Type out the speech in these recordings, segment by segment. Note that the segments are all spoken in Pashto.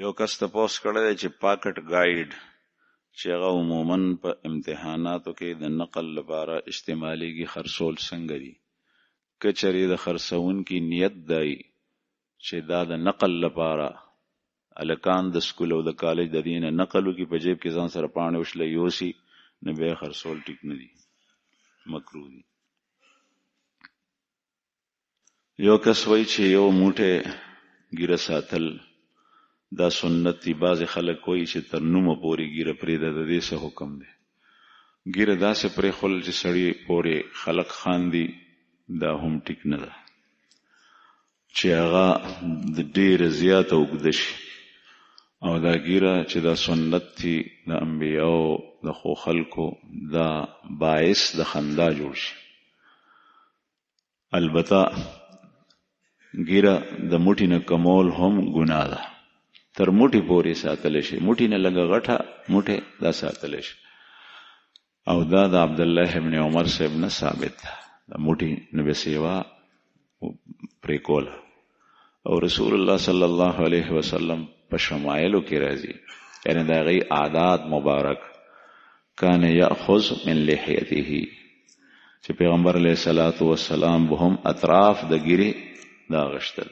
یو کس تپوس کړی دی چې پاکټ ګایډ چې هغه عموماً په امتحاناتو کې د نقل لپاره استعمالیږي خرڅول څنګه دي؟ که چېرې د خرڅونکي نیت دی چې دا د نقل لپاره هلکان د سکول او د کالج د دې نه نقل وکړي، په جیب کې ځان سره پاڼې وشله یوسي، نو بیا خرڅول ټیک نه دي، مکروه دي. یو کس وایي چې یو موټی ګیره ساتل دا سنت دی. بعضې خلک وایي چې تر نومه پورې ګیره پرېږده، د دې څه حکم دی؟ ګیره داسې پرېښول چې سړي پورې خلک خاندي، دا هم ټیک نه ده. چې هغه د ډېره زیاته اوږده شي، او دا ګیره چې دا سنت دی د انبیاو د خو خلکو، دا باعث د خندا جوړ شي. البته ګیره د موټي نه کمول هم ګناه ده، تر موټي پورې ساتلی شي، موټي نه لږه غټه موټی دا ساتلی شي. او دا د عبدالله ابن عمر صاحب نه ثابت ده، د موټي نه به سیوا پرېکوله. او رسول الله صلی الله علیه وسلم په شمایلو کې راځي، یعنی د هغې عادات مبارک، کان یأخذ من لحیته، چې پیغمبر علیه الصلاة والسلام به هم اطراف د ګیرې دا غشتل.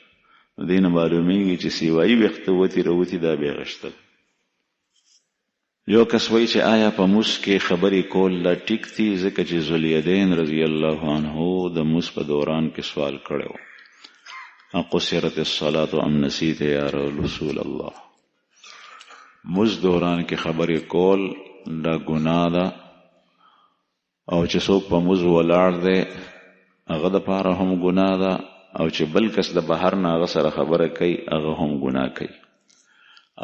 دې نه معلومیږي چې سیوایي ویښته وتې راوتې دا بیا غشتل. یو کس وایي چې آیا په موس کې خبرې کول لا ټیک دي؟ ځکه چې ذوالیدین رضی الله عنه د موس په دوران کې سوال کړی و، اقصرت الصلاة ام نسیت یا رسول الله. موس دوران کې خبرې کول دا ګناه ده، او چې څوک په موس ولاړ دی هغه دپاره هم ګناه ده، او چې بل کس د بهر نه هغه سره خبره کوي هغه هم ګناه کوي.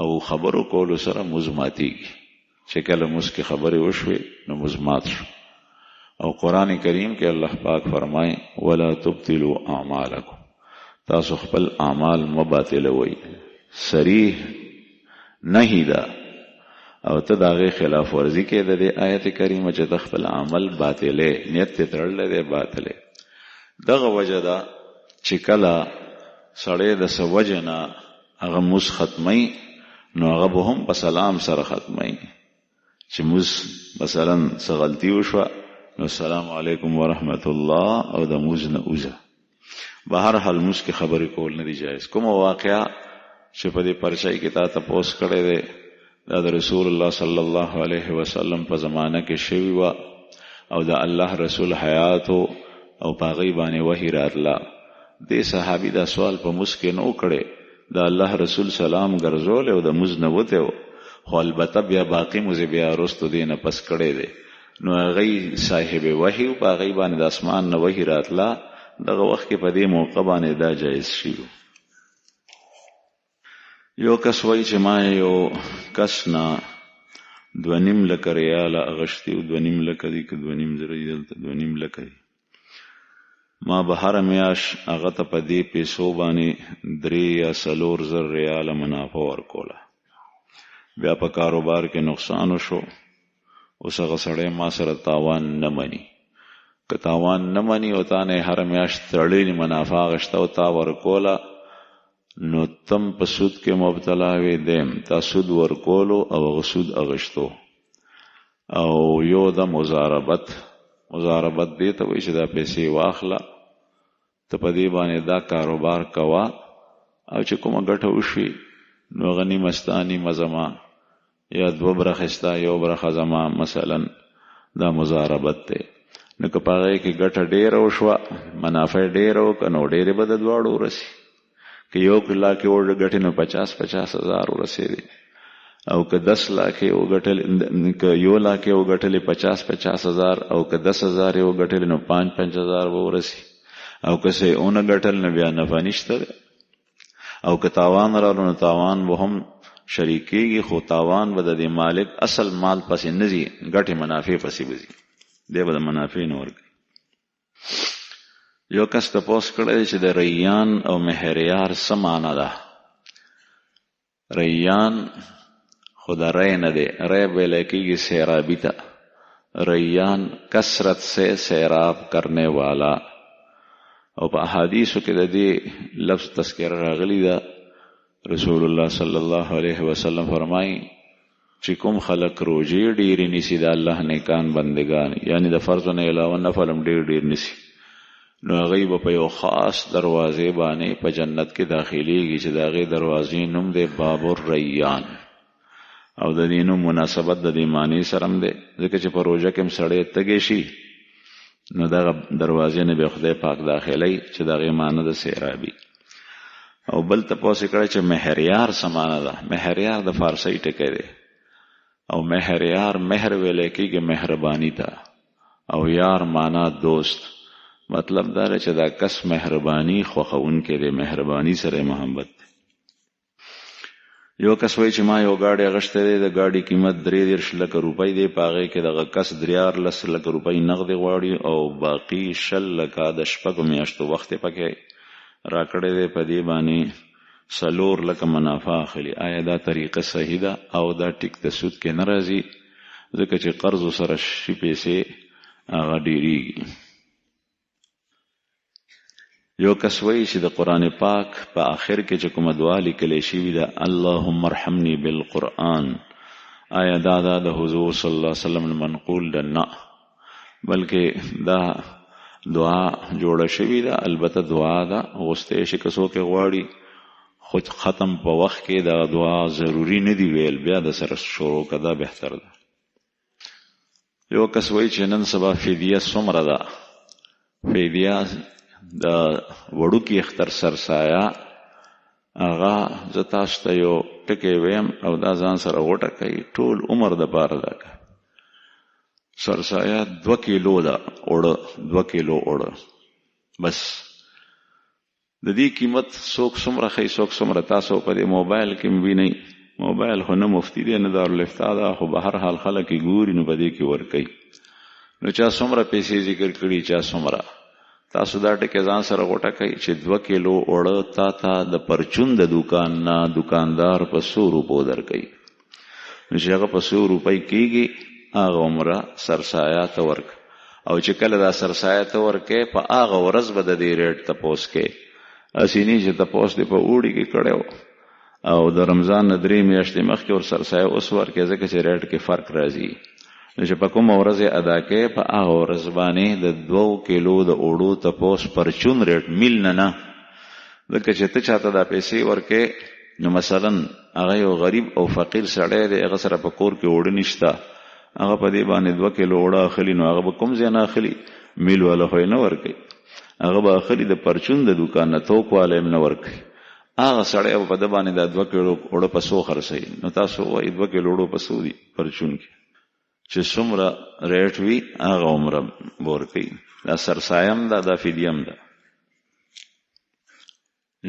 او خبرو کولو سره موز ماتیږي، چې کله موز کې خبرې وشوې نو موز مات شو. او قرآن کریم کې الله پاک فرمای ولا تبطلوا اعمالکم، تاسو خپل اعمال مه باطلوئ. صریح نهی ده، او ته د هغې خلاف ورزي کې د دې آیت کریمه چې ته خپل عمل باطلې، نیت یې تړلی دی باطلې. دغه وجه ده چې کله سړی د څه وجه نه هغه موس ختمی، نو هغه به هم په سلام سره ختمی. چې موس مثلا څه غلطي وشوه نو السلام علیکم ورحمت الله، او د موس نه اوزه. به هر حال موس کې خبرې کول نه دي جایز. کومه واقعه چې په دې پرچای کې تا تپوس کړی دی، دا د رسول الله صلی الله علیه وسلم په زمانه کې شوي وه، او د الله رسول حیاتو او په هغې باندې وحي راتله. دې صحابي دا سوال په موس کې نه و کړی، د الله رسول سلام ګرځولی او د موس نه وتی و، خو البته بیا باقي موز بیا وروستو دې نه پس کړی دی. نو هغې صاحب وحي و، په هغې باندې د اسمان نه وحي راتله، دغه وخت کې په دې موقع باندې دا جایز شوي. یو کس وایي چې ما یو کس نه 2.5 لکه ریاله اغشتي، 2.5 لکه دي که 2.5 زره دي، دلته 2.5 لکه دي. ما به هره میاشت هغه ته په دې پیسو باندې 3 یا 4 زر ریاله منافع ورکوله. بیا په کاروبار کې نقصان وشو، اوس هغه سړی ما سره تاوان نه مني. که تاوان نه مني او تا نه هره میاشت تړلې منافع اغشته او تا ورکوله، نو تم په سود کې مبتلا وې، دیم تا سود ورکولو او هغه سود اغشتو. او یو د مضاربت دې ته وایي چې دا پیسې واخله، ته په دې باندې دا کاروبار کوه، او چې کومه ګټه وشي نو هغه نیمه ستا نیمه زما، یا 2 برخې ستا 1 برخه زما، مثلا دا مضاربت دی. نو که په هغې کې ګټه ډېره وشوه، منافع ډېره وکړه، نو ډېرې به د دواړو ورسي. که 1 لاک یې وګټې نو 50 هزار ورسېدې، او که 10 لاک یې وګټلې، که 1 لاک یې وګټلې 50 هزار، او که 10 هزار یې وګټلې نو 5 هزار به ورسي. او که څه یې ونه ګټل نو بیا نفع نشته دی. او که تاوان رالو نو تاوان به هم شریکېږي، خو تاوان به د دې مالک اصل مال پسې نه ځي، ګټې منافع پسې به ځي، دی به د منافع نه ورکوي. یو کس تپوس کړی چې د ریان او مهریار څه معنی ده؟ ریان خو د ری نه دی، ری ویلی کېږي سیرابي ته. ریان کثرت سے سیراب کرنے والا. او په احادیثو کې د دې لفظ تذکره راغلی ده رسول الله صلی الله علیه وسلم فرمایي چې کوم خلق روزي ډېرې نیسي د الله نیکان بندگان، یعنی د فرض نه علاوه نفل هم ډېر نیسي، نو هغوی به په یو خاص دروازې باندې په جنت کې داخلیږي چې د هغې دروازې نوم دی باب الریان، او د دې نوم مناسبت د دې معنی سره هم دی ځکه چې په روژه کې هم سړی تږی شي نو دغه دروازې نه به خدای پاک داخلی چې د هغې معنی د سیرابي. او بل تپوس یې کړی چې مهریار څه معنی ده؟ مهریار د فارسی ټکی دی، او مهریار مهر ویلی کېږي مهرباني ته، او یار معنا دوست، مطلب دا چې دا کس مهرباني خوښونکی دی، مهرباني سره محبت دی. یو کس وایي چې ما یو ګاډی اغوښتی دی، د ګاډي قیمت 33 لکه روپۍ دی، په هغې کې دغه کس 14 لکه روپۍ نغدې غواړي او باقي 20 لکه د 6 میاشتو وخت یې پکې راکړی دی، په دې باندې 4 لکه منافع اخلي. آیا دا طریقه صحیح ده او دا ټیک د سود کې نه راځي؟ ځکه چې قرض سره شي پیسې هغه ډېریږي. یو کس وایي چې د قرآن پاک په آخر کې چې کومه دعا لیکلی شوې ده اللهم ارحمني بالقرآن، آیا دا د حضور صلی الله علیه وسلم منقول ده؟ نه، بلکې دا دعا جوړه شوې ده، البته دعا ده غوستی شي که څوک غواړي، خو ختم په وخت کې دا دعا ضروري نه دی ویل، بیا د سره شروع که دا بهتر ده. یو کس وایي چې نن سبا فدیه څومره ده؟ فدیه د وړوکي اختر سرسایه هغه زه تاسو ته یو ټکی ویم او دا ځان سره وټکئ، ټول عمر دپاره ده. سرسایه 2 کیلو ده اوړه، 2 کیلو اوړه بس. د دې قیمت څوک څومره ښیي څوک څومره، تاسو په دې موبایل کې م وینئ، موبایل خو نه مفتي دی نه دارالافتا ده، خو به هر حال خلک یې ګوري نو په دې کې ورکوي. نو چا څومره پیسې ذکر کړي چا څومره. تاسو دا ټکی ځان سره وټکئ چې 2 کیلو اوړه تا ته د پرچون د دوکان نه دوکاندار په 100 روپو درکوي، نو چې هغه په 100 روپۍ کېږي هغه عمره سرسایه ته ورک. او چې کله دا سرسایه ته ورکې په هغه ورځ به د دې ریټ تپوس کې اسې نه چې تپوس دې په اوړي کې کړی و او د رمضان نه 3 میاشتې مخکې ور سرسایه اوس ورکې ځکه چې ریټ کې فرق راځي. نو چې په کومه ورځ یې ادا کې په هغه ورځ باندې د 2 کیلو د اوړو تپوس پرچون ریټ میل نه، ځکه چې ته چاته دا پیسې ورکې نو مثلا هغه یو غریب او فقیر سړی دی، هغه سره په کور کې اوړه نشته، هغه په دې باندې 2 کیلو اوړه اخلي، نو هغه به کوم ځای نه اخلي؟ میل والا خو یې نه ورکوي، هغه به اخلي د پرچون د دوکان نه، توک والا یې نه ورکوي. هغه سړی به په ده باندې دا 2 کیلو اوړه په 100 خرڅوي. نو تاسو وایي 2 کیلو اوړه په 100 دي پرچون کې، چې څومره ریټ وي هغه عمره به ورکوي. دا سرسایه هم ده، دا فدیه هم ده.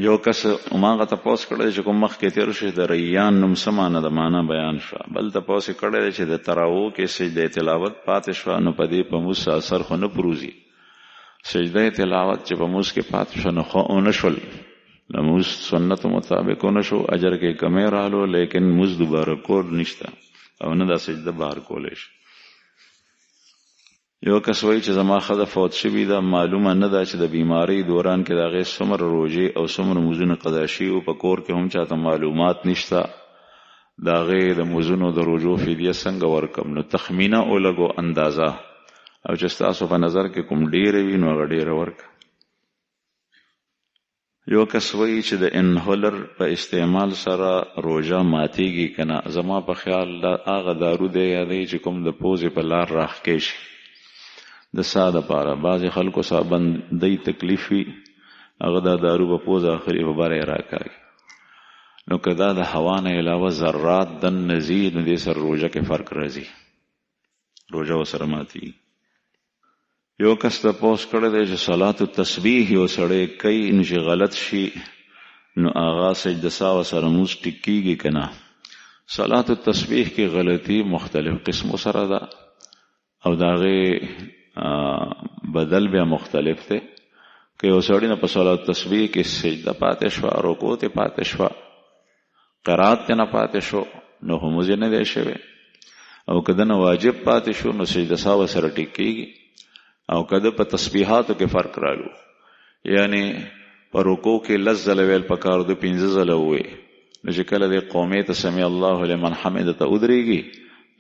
یو کس هماغه تپوس کړی چې کوم مخکې تېر شي د ریان نوم څه معنی ده، معنی بیان شوه. بل تپوس یې کړی دی چې د تراوو کې سجده تلاوت پاتې شوه، نو په دې په موږ اثر خو نه پروزي. سجده تلاوت چې په موږ کې پاتې شوه نو خو ونه شول، د موږ سنت مطابق ونه شو، اجر کې کمی رالو، لیکن موږ دوباره کول نشته او نه دا سجده بهر کولی شي. یو کس وایي چې زما ښځه فوت شوې ده، معلومه نه ده چې د بیمارۍ دوران کې د هغې څومره روژې او څومره مونځونه قضا شوي او په کور کې هم چاته معلومات نشته، د هغې د مونځونو د روژو فدیه څنګه ورکم؟ نو تخمینه ولګو اندازه، او چې ستاسو په نظر کې کوم ډېره وي نو هغه ډېره ورکه. یو کس وایي چې د انهولر په استعمال سره روژه ماتیږي که نه؟ زما په خیال هغه دارو دی یادی چې کوم د پوزې په لار راښکې شي د ساه دپاره. بعضې خلکو ساه بندۍ تکلیف وي، هغه دا دارو په پوزه اخلي په بره یې راکاږي. نو که دا د هوا نه علاوه ذرات دننه ځي نو دې سره روژه کې فرق راځي، روژه ورسره ماتیږي. یو کس تپوس کړی دی چې صلات التسبیح یو سړی کوي نو چې غلط شي نو هغه سجده ساه ورسره مونځ ټیک کېږي که نه؟ صلات التسبیح کې غلطي مختلف قسمو سره ده او د هغې بدل بیا مختلف دی. که یو سړی نه په صلات التسبیح کې سجده پاتې شوه، رکوع ته پاتې شوه، قرات ته نه پاتې شو نو مونځ یې نه دی شوی، او که ده نه واجب پاتې شو نو سجده ساه ورسره ټیک کېږي. او کده په تسبیحاتو کې فرق رالو، یعنی په رکوع کې 10 ځله ویل پکار دو 15 ځله ووایي، نو چې کله د قومې ته سمع الله لمن حمده ته ودرېږي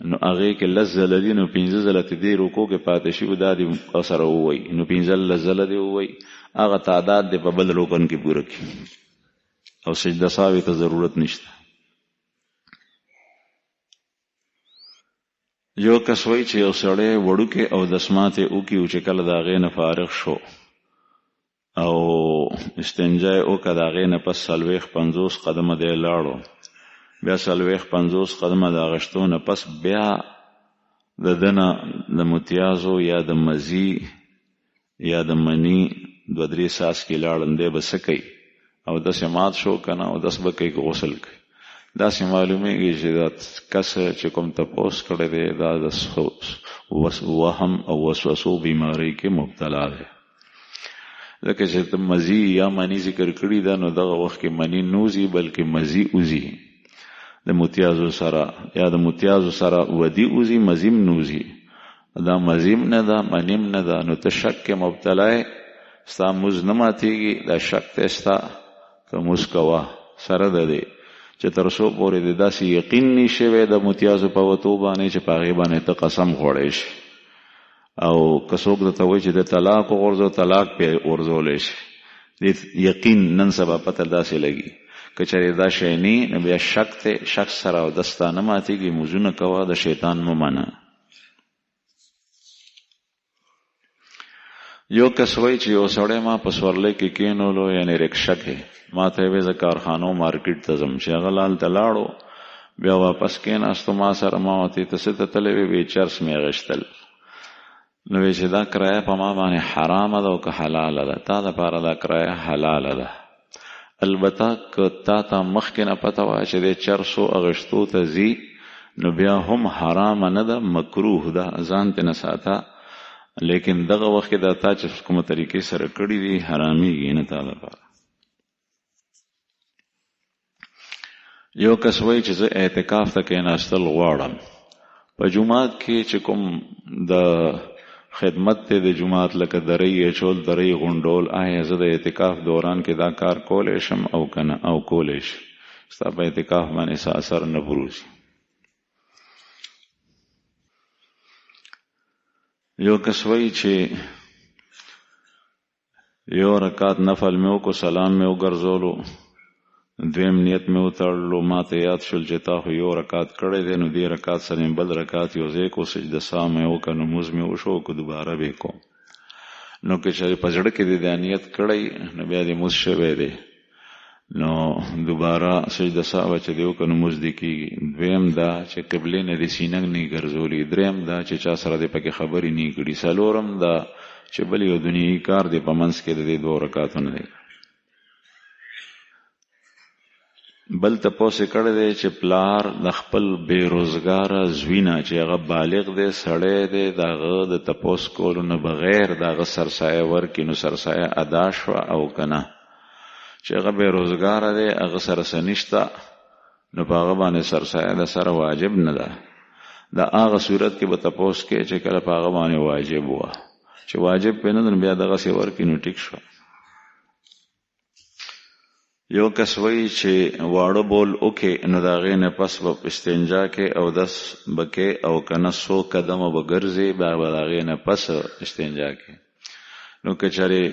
نو هغې کې لس ځله دي نو 15 ځله ته دې رکوع کې پاتې شوي دا دې سره ووایي نو 15 ځله دې ووایي هغه تعداد دې په بل رکن کې پوره کړي او سجده ساوي ته ضرورت نشته. یو کس وایي چې یو سړی وړوکې اودس ماتې وکړي او چې کله د هغې نه فارغ شو او استنجا یې وکړه د هغې نه پس 40-50 قدمه دی لاړو بیا 40-50 قدمه د اغشتو نه پس بیا د دنه د متیازو یا د مزي یا د منی 2-3 څاڅکي لاړل دی به څه کوي او داسې مات شو که نه او داسې به کوي که غسل کوي. داسې معلومیږي چې دا کس چې کوم تپوس کړی دی دا د وهم او وسوسو بیماری کې مبتلا دی ځکه چې ته مزي یا منی ذکر کړي دا نو دغه وخت کې منی نوزي بلکې مزي اوزي د متیازو سره یا د متیازو سره ودی اوزي مزیم نوزي دا مزیم نه ده منیم نه ده نو ته شک کې مبتلا یې ستا موز نه ماتېږي دا شک ته ستا که موز کوه سره ده دی چې تر څو پورې د داسې یقین نه شوی د متیازو په وتو باندې چې په هغې باندې ته قسم خوړی شي او که څوک درته وایي چې د طلاق وغورځو طلاق پې غورځولی شي د یقین نن سبا پته داسې لګي که چېرې دا شی نه نو بیا شک دی شک سره اودس تا نه ماتېږي موزونه کوه د شیطان مه منه. یو کس وایي چې یو سړی ما په سورلۍ کې کېنولو یعنې رکشه کې ما ته یې ویې زه کارخانو مارکیټ ته ځم چې هغه لال ته لاړو بیا واپس کېناستو ما سره ما ورته ته څه ته تللی وې ویې چرس مې اخېستل نو ویې چې دا کرایه په ما باندې حرامه ده او که حلاله ده تا دپاره دا کرایه حلاله ده البته که تا ته مخکې نه پته وه چې د چرسو اغشتو ته ځي نو بیا هم حرامه نه ده مکروه ده ځان ته نه ساته لیکن دغه وخت کې دا تا چې کومه طریقې سره کړي دي حرامېږي نه تا دپاره. یو کس وایي چې زه اعتکاف ته کېناستل غواړم په جومات کې چې کوم د خدمت ته د جماعت لکه درې اچول درې غونډول آیا زه د اعتکاف دوران کې دا کار کولی شم او که نه او کولی شم ستا په اعتکاف باندې څه اثر نه پروزي. یو کس وایي چې یو رکعت نفل مې وکړو سلام مې وګرځولو دویم نیت مې وتړلو ما ته یاد شول چې تا خو یو رکعت کړی دی نو دې رکعت سره مې بل رکعت یو ځای کو سجده سا مې وکړه نو مونځ مې وشو که دوباره به کوم نو که چېرې په زړه کې دې دا نیت کړی نو بیا دې مونځ شوی دی نو دوباره سجده سا به چې دې وکړه نو مونځ دې کېږي. دویم دا چې قبلې نه دې سینه نه ګرځولي. دریم دا چې چا سره دې پکې خبرې نه کړي. څلورم دا چې بل یو دنیایي کار دې په منځ کې د دې 2 رکعتونه دی. بل تپوس یې کړی دی چې پلار د خپل بېروزګاره زوینه چې هغه بالغ دی سړی دی د هغه د تپوس کولو نه بغیر د هغه سرسایه ورکړي نو سرسایه ادا شوه او که نه چې هغه بېروزګاره دی هغه سره څه نشته نو په هغه باندې سرسایه د سره واجب نه ده. د هغه صورت کې به تپوس کې چې کله په هغه باندې واجب وه چې واجب پې نه ده نو بیا دغسې ورکړي نو ټیک شوه. یو کس وایي چې واړه بول وکې نو د هغې نه پس به استنجا کې اودس به کې او که نه 100 قدمه به ګرځې بیا به د هغې نه پس استنجا کې نو که چېرې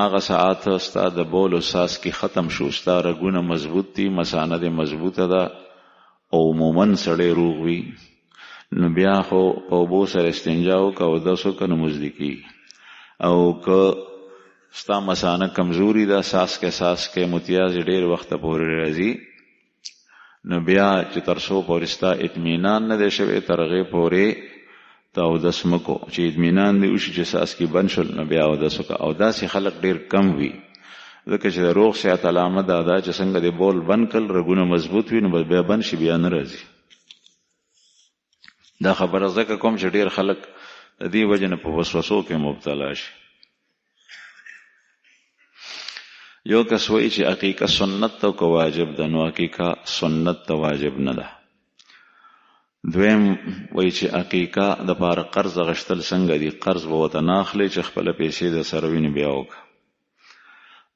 هغه ساعت ستا د بولو څاڅکي ختم شو ستا رګونه مضبوط دي مثانه دې مضبوطه ده او عموما سړی روغ وي نو بیا خو په اوبو سره استنجا وکړه اودس وکړه نو مونځ دې کېږي. او که ستا مثانه کمزوري ده ساسکې متیاز ډېر وخته پورې راځي نو بیا چې تر څو پورې ستا اطمینان نه دی شوی تر هغې پورې ته اودس مه کو. چې اطمینان دی وشي چې ساسکي بند شول نو بیا اودس وکړه. او داسې خلک ډېر کم وي ځکه چې د روغ صحت علامه دا ده چې څنګه د بول بند کړل رګونه مضبوط وي نو بیا بند شي بیا نه راځي. دا خبره ځکه کوم چې ډېر خلک د دې وجې نه په وسوسو کې مبتلا شي. یو کس وایي چې عقیقه سنت ته که واجب ده نو عقیقه سنت ته واجب نه ده. دویم وایي چې عقیقه دپاره قرض اخیستل څنګه دي. قرض به ورته نه اخلئ چې خپله پیسې د سره وي نو بیا وکړه.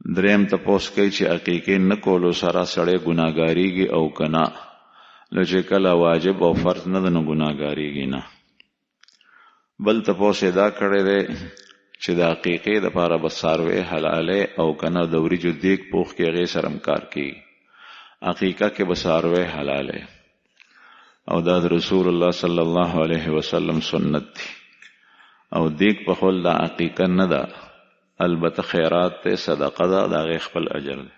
دریم تپوس کوي چې عقیقې نه کولو سره سړی ګناهګاریږي او کنا، نو چې کله واجب او فرض نه ده نو ګناهګاریږي نه. بل تپوس یې دا کړی دی چې د عقیقې دپاره به څاروی حلالی او کنه د وریجو دیګ پوخ کې هغې سره هم کار کیږي. عقیقه کې به څاروی حلالی او دا د رسول الله صلی الله علیه وسلم سنت دی. او دیګ پخول دا عقیقه نه ده، البته خیرات ته صدقه ده، د هغې خپل اجر دی.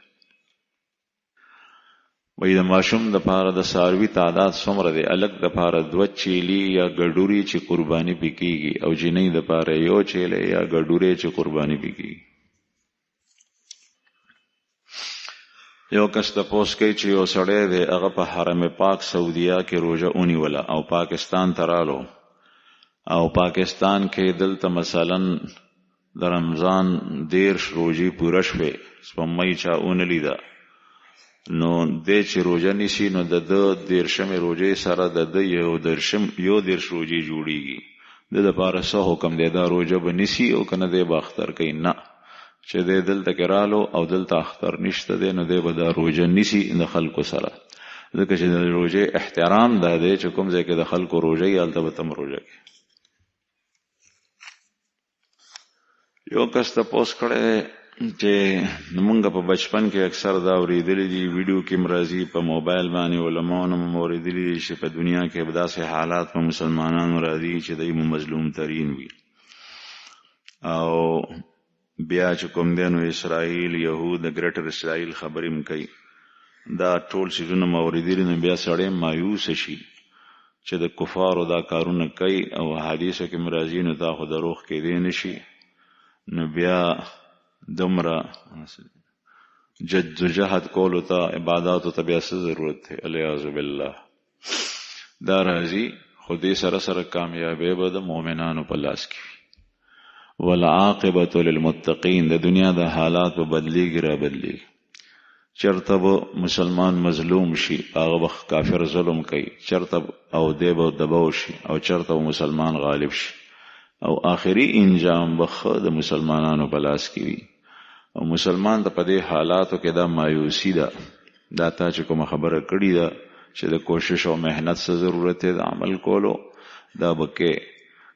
وی د ماشوم د پاره د څاروي تعداد څومره دی؟ الګ د پاره 2 چیلي یا ګډوري چې قرباني پکېږي، او جنۍ د پاره 1 چیلی یا ګډوري چې قرباني پکېږي. یو کس تپوس کوي چې یو سړی دی هغه په حرم پاک سعودیه کې روژه ونیوله او پاکستان ته رالو، او پاکستان کې دلته مثلا د رمضان 13 روژې پوره شوې، سپمۍ چا ونه لیده، نو دی چې روژه نیسي نو د 13مې روژې سره د 11 روژې جوړیږي. د دپاره څه حکم دی؟ دا روژه به نیسي او که نه دی به اختر کوي؟ نه، چې دی دلته کې رالو او دلته اختر نشته دی نو دی به دا روژه نیسي د خلکو سره، ځکه چې د روژې احترام دا دی چې کوم ځای کې د خلکو روژه یې هلته به تم روژه کوي. یو کس تپوس کړی چې مونږ په بچپن کې اکثر دا اورېدلی دي، ویډیو کې م راځي، په موبایل باندې علماو نه م اورېدلی دي چې په دنیا کې به داسې حالات په مسلمانانو راځي چې دی مظلوم ترین وي. او بیا چې کوم دی نو اسرائیل، یهود، د ګریټر اسرائیل خبرې م کوي، دا ټول څیزونه م اورېدلي، نو بیا سړی مایوسه شي چې د کفارو دا کارونه کوي او حدیثو کې م راځي نو دا خو دروغ کېدی نه شي. نو بیا دمرا جد و جهد کولو تا عباداتو تا بیا څه ضرورت دی؟ الیاذ بالله. دا راځي خو دې سره سره کامیابی به د مؤمنانو په لاس کې وي. والعاقبة للمتقین، د دنیا د حالات به بدلیږي را بدلیږي. چرته به مسلمان مظلوم شي هغه به کافر ظلم کوي، چرته او دی به دباو شي، او چرته به مسلمان غالب شي، او آخري انجام به ښه د مسلمانانو په لاس کې وي. او مسلمان ته په دې حالاتو کې دا مایوسي ده، دا تا چې کومه خبره کړې ده چې د کوشش او محنت څه ضرورت دی د عمل کولو، دا به کې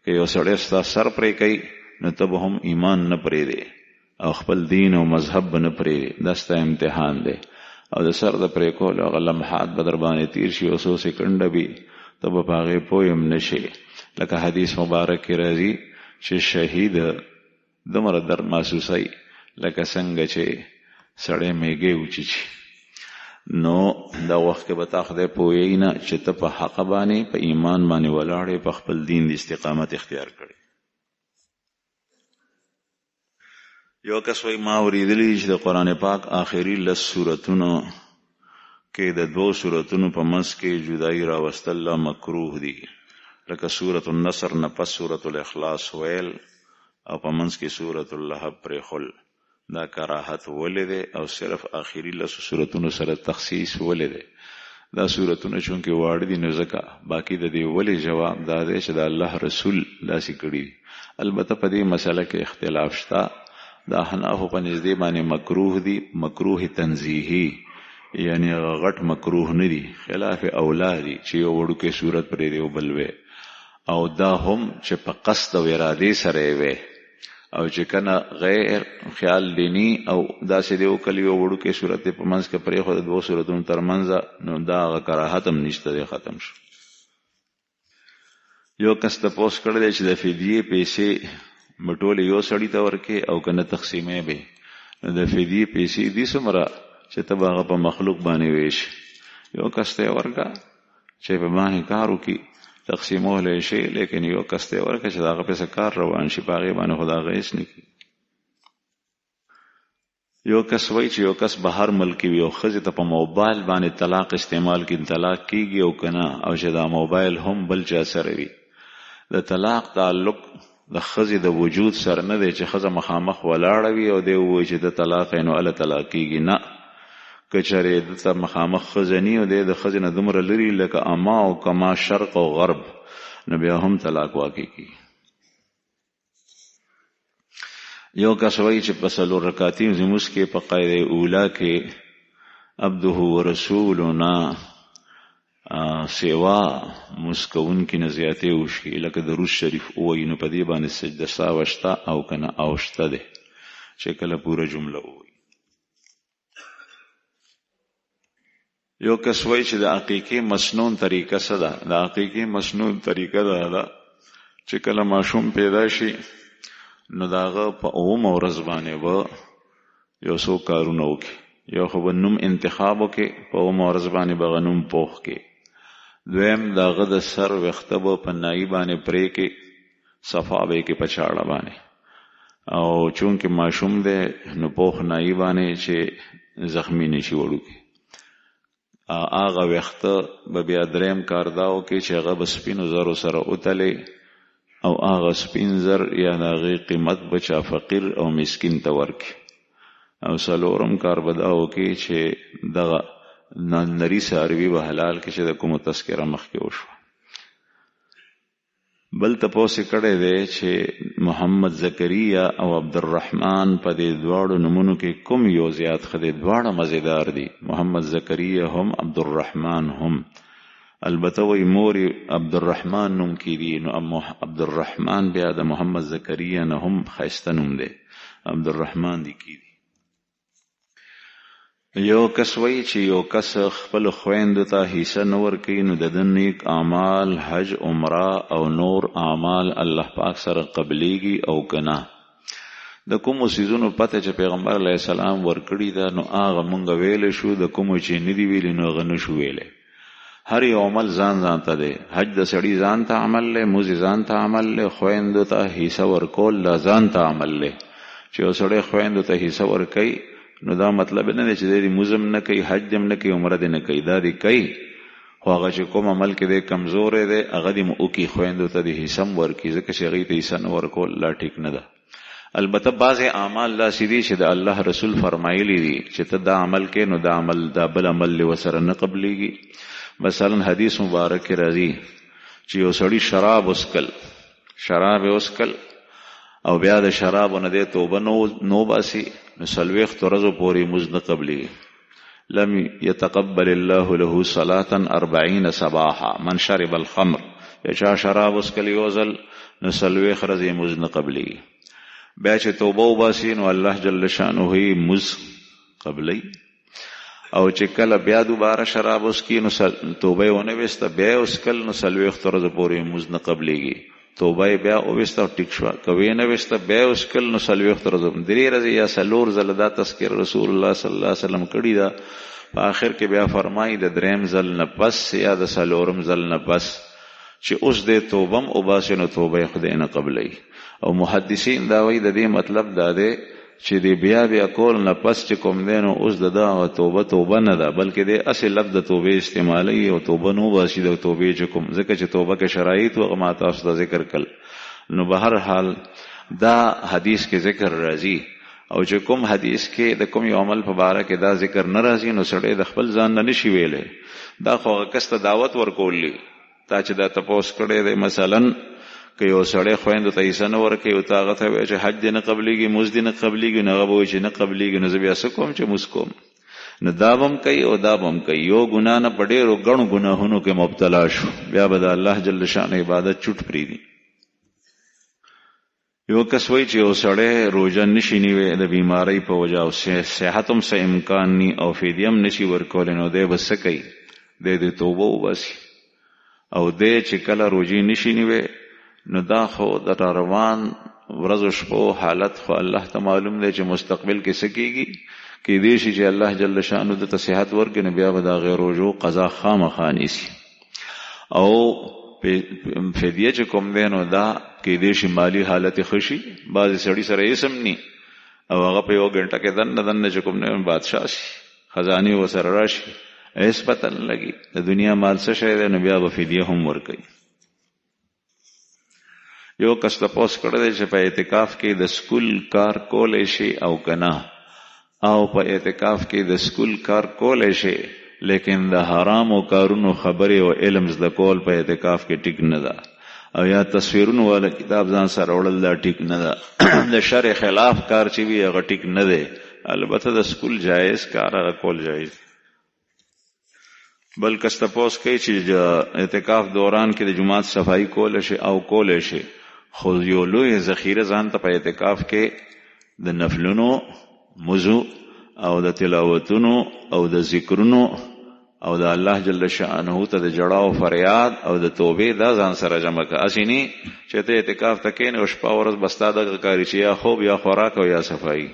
که یو سړی ستا سر پرې کوي نو ته به هم ایمان نه پرېږدې او خپل دین او مذهب به نه پرېږدې، دا ستا امتحان دی. او د سر د پرې کولو هغه لمحات به در باندې تیر شي، 100 سکنډه به ته به په هغې پوه هم نه شې. لکه حدیث مبارک کې راځي چې شهید دومره درد محسوسوي لکه څنګه چې سړی میږی وچیچي. نو دا وخت کې به تا خدای پوهیږي نه چې ته په حق باندې په ایمان باندې ولاړې، په خپل دین د استقامت اختیار کړي. یو کس وایي ما اورېدلي چې د قرآن پاک آخري 10 سورتونو کې د 2 سورتونو په منځ کې جدایي راوستل مکروه دي، لکه سورة النصر نه پس سورة الاخلاص ویل او په منځ کې سورة اللهب پرېښول. دا کراهت ولې دی او صرف آخري 10 سورتونو سره تخصیص ولې دی؟ دا سورتونه چونکې واړه دي نو ځکه، باقي د دې ولې جواب دا دی چې د الله رسول داسې کړي دي. البته په دې مسله کې اختلاف شته، د احنافو په نږدې باندې مکروه دي، مکروه تنزیهي، یعنی غټ مکروه نه دي، خلاف اولا دي چې یو وړوکی صورت پرې دی او بل وی، او دا هم چې په قصد او ارادې سره وی، او چې کنه غیر خیال دینی او داسې دی وکړي یو وړوکی صورت په منځ کې پرېښود د 2 صورتونو ترمنځ، نو دا هغه کراهت هم نشته دی، ختم شو. یو کس تپوس کړی دی چې د فدیې پیسې به ټولې یو سړي ته ورکې او که نه تقسیمې به، نو د فدیې پیسې دي څومره چې ته به هغه په مخلوق باندې ویشي. یو کس ته یې ورکړه چې په باندې کار وکړي، تقسیمولی شي، لیکن یو کس ته یې ورکړه چې د هغه پسې کار روان شي، په هغې باندې خو د هغه هېڅ نه کړي. یو کس وایي چې یو کس بهر ملک وي او ښځې ته په موبایل باندې طلاق استعمال کړي، طلاق کېږي او که نه، او چې دا موبایل هم بل چا سره وي. د طلاق تعلق د ښځې د وجود سره نه دی چې ښځه مخامخ ولاړه وي او دی ووایي چې د طلاق یې نو هله طلاق کېږي. نه، که چېرې دلته مخامخ ښځه ني او دی د ښځې نه دومره لري لکه اما او کما شرق او غرب، نو بیا هم طلاق واقع کېږي. یو کس وایي چې په 4 رکعاتي لمونځ کې په قاعده اوله کې عبده ورسولنا سیوا مسکون کې نزیاته وشي لکه درود شریف وایي نو په دې باندې سجده ساو شته او کنه او شته ده چې کله پوره جمله وایي. یو کس وایي چې د عقیقې مسنون طریقه څه ده؟ د عقیقې مسنون طریقه ده چې کله ماشوم پیدا شي نو داغه په اومه ورځ باندې به یو څو کارونه وکړي. یو خو به نوم انتخاب وکړي، په اومه ورځ باندې به غنوم پوخ کړي. دویم داغه د سر ویښته به په نایي باندې پرې کې صفا به کې په چاړه باندې، او چونکې ماشوم دی نو پوخ نایي باندې چې زخمی نشي وړوکی. هغه ویښته به بیا دریم کار دا وکړي چې هغه به سپینو زرو سره وتلی او هغه سپین زر یا د هغې قیمت به چا فقیر او مسکین ته ورکړي. او څلورم کار به دا وکړي چې دغه نری څاروي به حلال کړي چې د کومو تذکره مخکې وشوه. بل تپوس یې کړی دی چې محمد زکریا او عبدالرحمن په دې دواړو نومونو کې کوم یو زیات ښه دی؟ دواړه مزیدار دي، محمد زکریا هم عبدالرحمن هم. البته وایي مور عبدالرحمن نوم کې دي، نو عبدالرحمن بیا د محمد زکریا نه هم ښایسته نوم دی، عبدالرحمن دی کې دي. یو کس وایي چې یو کس خپل خویندو ته حصه نه ورکوي نو د ده نیک اعمال حج عمره او نور اعمال الله پاک سره قبلیږي او که نه. د کومو څیزونو پته چې پیغمبر علیه السلام ورکړي ده نو هغه مونږ ویلی شو، د کومو چې نه دي ویلي نو هغه نه شو ویلی. هر یو عمل ځان ځان ته دی. حج د سړي ځان ته عمل دی، موزې ځان ته عمل دی، خویندو ته حصه ورکول دا ځان ته عمل دی. چې یو سړی خویندو ته حصه ورکوي نو دا مطلب نه دی چې دی موزم نه کوي، حج هم نه کوي، عمره دی نه کوي، دا دی کوي خو هغه چې کوم عمل کې دی کمزوری دی هغه دې وکړي، خویندو ته د حصه هم ورکړي، ځکه چې هغوی ته حصه نه ورکول لا ټیک نه ده. البته بعضې اعمال داسې دي چې د الله رسول فرمایلی دي چې ته دا عمل کې نو دا عمل دا بل عمل دې ورسره نه قبلیږي. مثلا حدیث مبارک کې راځي چې یو سړي شراب وسکل او بیا د شرابو نه دی توبه نو باسي نو 40 ورځو پورې مونځ نه قبلیږي. لم يتقبل الله له صلاة 40 صباحا. من شرب الخمر، یا چا شراب وسکل یو ځل نو 40 ورځې مونځ نه قبلیږي. بیا چې توبه وباسي نو الله جل شانه یې مونځ قبلی. او چې کله بیا دوباره شراب وسکي نو توبه یې ونه ویسته بیا یې وسکل نو 40 ورځو پورې مونځ نه قبلیږي. توبه بیا وسته ټیک شوه، کوي نه وسته بیا وسکل نو 40 ورځې 3 ورځې یا 4 ځله دا تذکر رسول الله صلی الله علیه وسلم کړي ده. په آخر کې بیا فرمایي د 3 ځل نه پس یا د 4 ځل نه پس چې اوس دې توبه هم وباسي نو توبه یې خدای نه قبلوي. او محدثین دا وایي د دې مطلب دا دی چې دی بیا کول نه پس چې کوم دی نو اوس د دا توبه نه ده، بلکې دی اصل لفظ د توبې استعمالوي او توبه نو باسي د توبې چې کوم، ځکه چې توبه کې شرایط هغه ما تاسو ته ذکر کړل. نو به هر حال دا حدیث کې ذکر راځي، او چې کوم حدیث کې د کوم یو عمل په باره کې دا ذکر نه راځي نو سړی د خپل ځان نه نشي ویلی. دا خو هغه کس ته دعوت ورکولی تا چې دا تپوس کړی دی. مثلا که یو سړی خویندو ته حصه نه ورکوي او ته هغه ته وایي چې حج دې نه قبلیږي، مونځ دې نه قبلیږي، نو هغه به وایي چې نه قبلیږي، نو زه بیا څه کوم چې مونځ کوم. نو دا به هم کوي او دا به هم کوي. یو ګناه نه په ډېرو ګڼو ګناهونو کې مبتلا شو، بیا به د الله جل شانه عبادت چوټ پرېږدي. یو کس وایي چې یو سړی روژه نشي نیوی د بیمارۍ په وجه او صحت هم څه امکان نی او فدیه هم نشي ورکولی، نو دی به څه کوي؟ دی د توبه وباسي. او دی چې کله روژې نشي نیوی نو دا خو د روان ورځو شپو حالت خو الله ته معلوم دی چې مستقبل کې څه کېږي. کېدای شي چې الله جل شانه دته صحت ورکړي نو بیا به د هغې روژو قضا خامخا نیسي. او فدیه چې کوم دی نو دا کېدای شي مالی حالت ښه شي، بعضې سړي سره اسم نی او هغه په 1 غنټه کې دننه چې کوم دی بادشاه شي، خزانې ورسره راشي، هېڅ پته نه لګي د دنیا مال څه شی دی، نو بیا به فدیه هم ورکوي. یو کس تپوس کړی دی چې په اعتکاف کې د سکول کار کولی شي او که نه، او په اعتکاف کې د سکول کار کولی شي لیکن د حرامو کارونو خبرې او علم زده کول په اعتکاف کې ټیک نه ده. او یا تصویرونو والا کتاب ځان سره وړل دا ټیک نه ده. د شرع خلاف کار چې وي هغه ټیک نه دی. البته د سکول جایز کار هغه کول جایز. بل کس تپوس کوي چې اعتکاف دوران کې د جماعت صفائی کول شي او کول شي، خو یو لوی ذخیره ځان ته په اعتکاف کې د نفلونو مزو او د تلاوتونو او د ذکرونو او د الله جل شانه ته د جړاو فریاد او د توبې دا ځان سره جمع کا. اسینی چې ته اعتکاف تکین او شپه ورځ بستا د کاری چې یا خوب یا خوراک او یا صفائی.